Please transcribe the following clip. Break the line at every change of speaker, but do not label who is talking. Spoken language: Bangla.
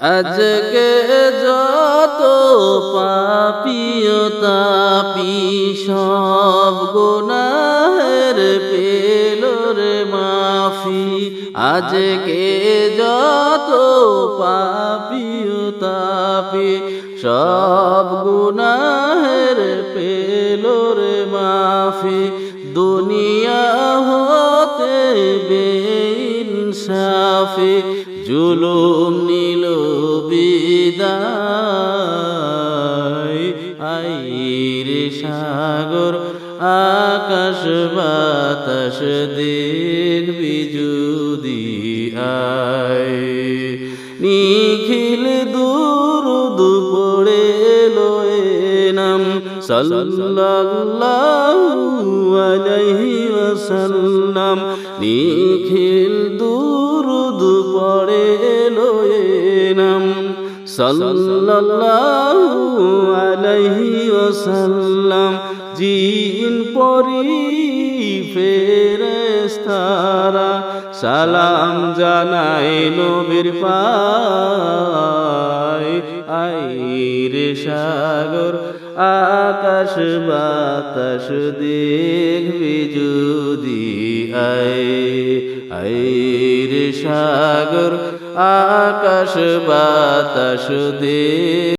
আজকে যত পাপী ও তাপী সব গুনাহের পেল রে মাফি। আজকে যত পাপী ও তাপী সব গুনাহের পেল রে মাফি। দুনিয়া হতে বেইনসাফি জুলুম নিল বিদায়। আইরে সাগর আকাশ বাতাস দেখবি যদি আয়। নিখিল দুরুদ পড়ে লয়ে নাম সাল্লাল্লাহু আলাইহি ওয়াসাল্লাম। নিখিল দুরুদ পড়ে লয়ে নাম সাল্লাল্লাহু আলাইহি ওয়াসাল্লাম। জিন পরি ফেরেশতারা সালাম জানায় নবীর পায়। আইরে সাগর আকাশ বাতাস দেখবি যদি আয়। আইরে সাগর আকাশ বাতাস দেখ